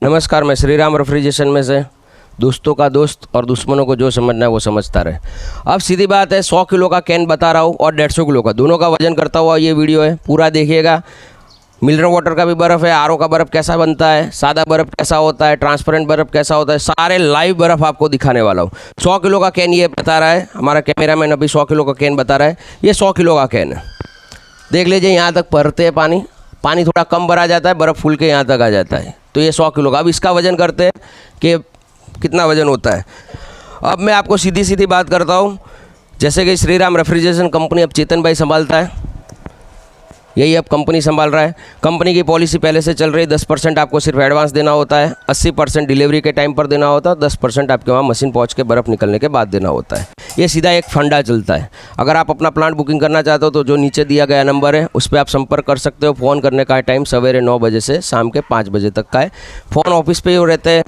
नमस्कार, मैं श्री राम रेफ्रिजरेशन में से दोस्तों का दोस्त और दुश्मनों को जो समझना है वो समझता रहे। अब सीधी बात है, 100 किलो का कैन बता रहा हूँ और 150 किलो का, दोनों का वजन करता हुआ ये वीडियो है, पूरा देखिएगा। मिनरल वाटर का भी बर्फ़ है, आरओ का बर्फ़ कैसा बनता है, सादा बर्फ़ कैसा होता है, ट्रांसपेरेंट बर्फ़ कैसा होता है, सारे लाइव बर्फ़ आपको दिखाने वाला हूँ। 100 किलो का कैन ये बता रहा है, हमारा कैमरामैन अभी 100 किलो का कैन बता रहा है। ये 100 किलो का कैन है, देख लीजिए यहाँ तक भरते हैं पानी, पानी थोड़ा कम भरा जाता है, बर्फ़ फूल के यहाँ तक आ जाता है। तो ये 100 किलो का। अब इसका वज़न करते हैं कि कितना वज़न होता है। अब मैं आपको सीधी सीधी बात करता हूँ, जैसे कि श्री राम रेफ्रिजरेशन कंपनी अब चेतन भाई संभालता है, यही अब कंपनी संभाल रहा है। कंपनी की पॉलिसी पहले से चल रही है, 10% आपको सिर्फ एडवांस देना होता है, 80% डिलीवरी के टाइम पर देना होता है, 10% आपके वहाँ मशीन पहुँच के बर्फ़ निकलने के बाद देना होता है। ये सीधा एक फंडा चलता है। अगर आप अपना प्लांट बुकिंग करना चाहते हो तो जो नीचे दिया गया नंबर है उस पर आप संपर्क कर सकते हो। फ़ोन करने का टाइम सवेरे 9 बजे से शाम के 5 बजे तक का है। फ़ोन ऑफिस पे ही रहते हैं।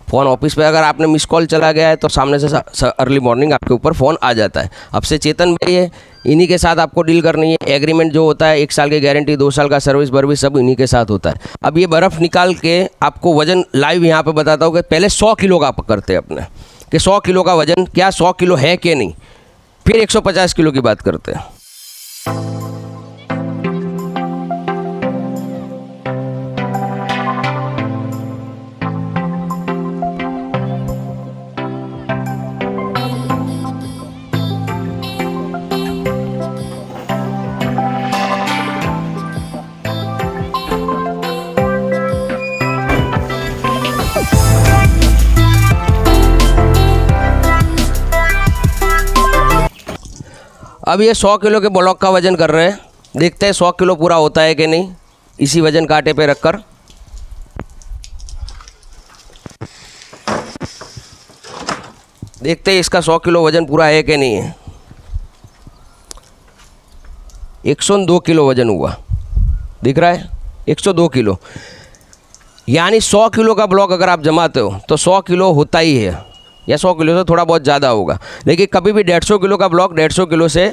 फ़ोन ऑफिस पे अगर आपने मिस कॉल चला गया है तो सामने से अर्ली मॉर्निंग आपके ऊपर फ़ोन आ जाता है। अब से चेतन भाई है, इन्हीं के साथ आपको डील करनी है। एग्रीमेंट जो होता है 1 साल की गारंटी, 2 साल का सर्विस बर्विस सब इन्हीं के साथ होता है। अब ये बर्फ़ निकाल के आपको वज़न लाइव यहाँ पे बताता हूँ कि पहले 100 किलो का पकड़ते हैं अपने, कि 100 किलो का वज़न क्या 100 किलो है कि नहीं, फिर 150 किलो की बात करते हैं। अब ये 100 किलो के ब्लॉक का वज़न कर रहे हैं, देखते हैं 100 किलो पूरा होता है कि नहीं। इसी वज़न कांटे पे रखकर देखते हैं इसका 100 किलो वज़न पूरा है कि नहीं है। 102 किलो वज़न हुआ, दिख रहा है 102 किलो। यानी 100 किलो का ब्लॉक अगर आप जमाते हो तो 100 किलो होता ही है, या 100 किलो से थोड़ा बहुत ज़्यादा होगा। लेकिन कभी भी 150 किलो का ब्लॉक 150 किलो से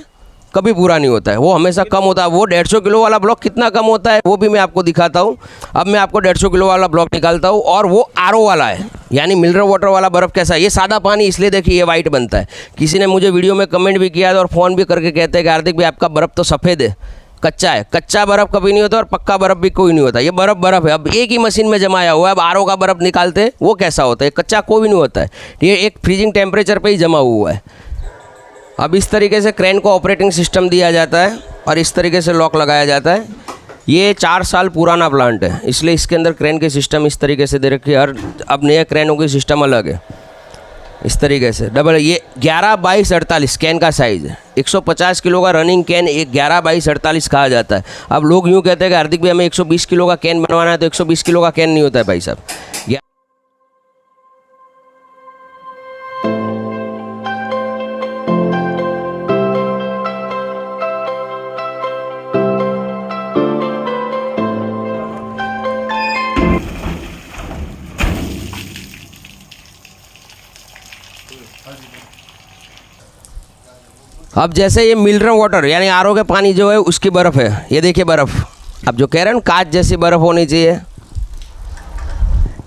कभी पूरा नहीं होता है, वो हमेशा कम होता है। वो 150 किलो वाला ब्लॉक कितना कम होता है वो भी मैं आपको दिखाता हूँ। अब मैं आपको 150 किलो वाला ब्लॉक निकालता हूँ, और वो आरओ वाला है, यानी मिनरल वाटर वाला बर्फ़ कैसा है। ये सादा पानी इसलिए देखिए ये वाइट बनता है। किसी ने मुझे वीडियो में कमेंट भी किया और फ़ोन भी करके कहते हैं कि हार्दिक भाई आपका बर्फ़ तो सफ़ेद है, कच्चा है। कच्चा बर्फ़ कभी नहीं होता और पक्का बर्फ़ भी कोई नहीं होता। ये बर्फ़ है, अब एक ही मशीन में जमाया हुआ है। अब आरओ का बर्फ़ निकालते वो कैसा होता है, कच्चा कोई भी नहीं होता है, ये एक फ्रीजिंग टेम्परेचर पे ही जमा हुआ है। अब इस तरीके से क्रेन को ऑपरेटिंग सिस्टम दिया जाता है और इस तरीके से लॉक लगाया जाता है। ये 4 साल पुराना प्लांट है, इसलिए इसके अंदर क्रेन के सिस्टम इस तरीके से दे रखी है। हर अब नए क्रेनों की सिस्टम अलग है, इस तरीके से डबल। ये 11x48 कैन का साइज़ है। 150 किलो का रनिंग कैन एक 11x48 कहा जाता है। अब लोग यूँ कहते हैं कि हार्दिक भाई हमें 120 किलो का कैन बनवाना है, तो 120 किलो का कैन नहीं होता है भाई साहब। अब जैसे ये मिनरल वाटर यानी आरओ के पानी जो है उसकी बर्फ़ है, ये देखिए बर्फ़। अब जो कह रहे हैं ना कांच जैसी बर्फ़ होनी चाहिए,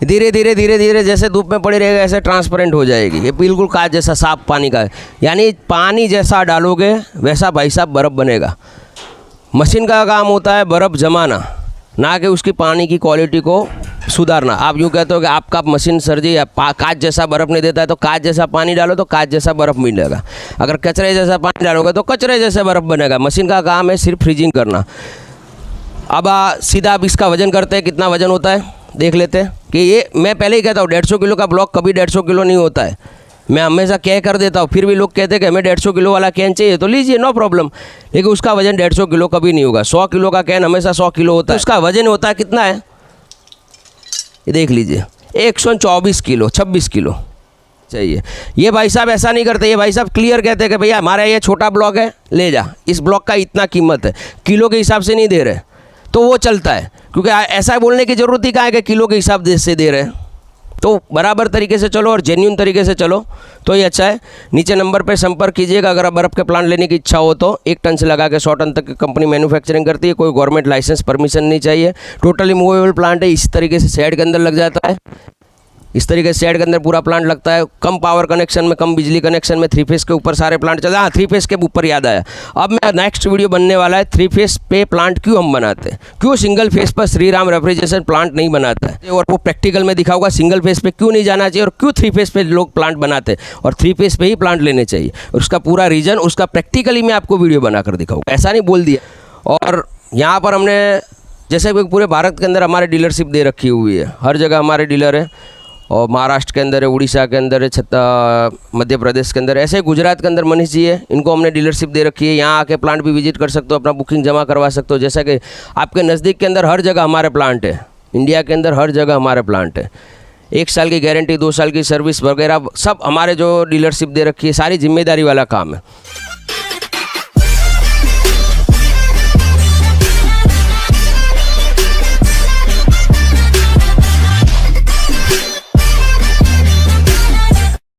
धीरे धीरे धीरे धीरे जैसे धूप में पड़ी रहेगा ऐसे ट्रांसपेरेंट हो जाएगी। ये बिल्कुल कांच जैसा साफ पानी का है, यानी पानी जैसा डालोगे वैसा भाई साहब बर्फ़ बनेगा। मशीन का काम होता है बर्फ़ जमाना, ना कि उसकी पानी की क्वालिटी को सुधारना। आप यूँ कहते हो कि आपका मशीन सर जी कांच जैसा बर्फ़ नहीं देता है, तो कांच जैसा पानी डालो तो कांच जैसा बर्फ़ मिलेगा। अगर कचरे जैसा पानी डालोगे तो कचरे जैसे बर्फ़ बनेगा। मशीन का काम है सिर्फ फ्रीजिंग करना। अब सीधा अब इसका वज़न करते हैं, कितना वज़न होता है देख लेते हैं। कि ये मैं पहले ही कहता हूँ 150 किलो का ब्लॉक कभी 150 किलो नहीं होता है, मैं हमेशा कह कर देता हूँ। फिर भी लोग कहते हैं कि हमें 150 किलो वाला कैन चाहिए, तो लीजिए नो प्रॉब्लम, लेकिन उसका वज़न 150 किलो कभी नहीं होगा। 100 किलो का कैन हमेशा 100 किलो होता है। उसका वज़न होता है कितना है ये देख लीजिए, 124 किलो, 26 किलो चाहिए। ये भाई साहब ऐसा नहीं करते, ये भाई साहब क्लियर कहते हैं कि भैया हमारा ये छोटा ब्लॉक है, ले जा, इस ब्लॉक का इतना कीमत है, किलो के हिसाब से नहीं दे रहे, तो वो चलता है। क्योंकि ऐसा बोलने की ज़रूरत ही कहाँ है कि किलो के हिसाब से दे रहे हैं। तो बराबर तरीके से चलो और जेन्यून तरीके से चलो तो ही अच्छा है। नीचे नंबर पे संपर्क कीजिएगा अगर आप बर्फ़ के प्लांट लेने की इच्छा हो तो। 1 टन से लगा के 100 टन तक की कंपनी मैन्युफैक्चरिंग करती है, कोई गवर्नमेंट लाइसेंस परमिशन नहीं चाहिए, टोटली मूवेबल प्लांट है। इस तरीके से शेड के अंदर लग जाता है, इस तरीके से शेड के अंदर पूरा प्लांट लगता है। कम पावर कनेक्शन में, कम बिजली कनेक्शन में 3 फेस के ऊपर सारे प्लांट चलते हैं। हाँ, 3 फेस के ऊपर याद आया, अब मैं नेक्स्ट वीडियो बनने वाला है 3 फेस पे प्लांट क्यों हम बनाते हैं, क्यों सिंगल फेस पर श्रीराम रेफ्रिजरेशन प्लांट नहीं बनाता है, और वो प्रैक्टिकल में दिखाऊंगा सिंगल फेस पे क्यों नहीं जाना चाहिए और क्यों 3 फेस पे लोग प्लांट बनाते हैं और 3 फेस पे ही प्लांट लेने चाहिए। उसका पूरा रीजन, उसका प्रैक्टिकली मैं आपको वीडियो बनाकर दिखाऊंगा, ऐसा नहीं बोल दिया। और यहाँ पर हमने जैसे पूरे भारत के अंदर हमारे डीलरशिप दे रखी हुई है, हर जगह हमारे डीलर है, और महाराष्ट्र के अंदर है, उड़ीसा के अंदर है, मध्य प्रदेश के अंदर, ऐसे गुजरात के अंदर मनीष जी है, इनको हमने डीलरशिप दे रखी है। यहाँ आके प्लांट भी विजिट कर सकते हो, अपना बुकिंग जमा करवा सकते हो। जैसा कि आपके नज़दीक के अंदर हर जगह हमारे प्लांट है, इंडिया के अंदर हर जगह हमारे प्लांट है। 1 साल की गारंटी, 2 साल की सर्विस वगैरह सब हमारे जो डीलरशिप दे रखी है, सारी जिम्मेदारी वाला काम है।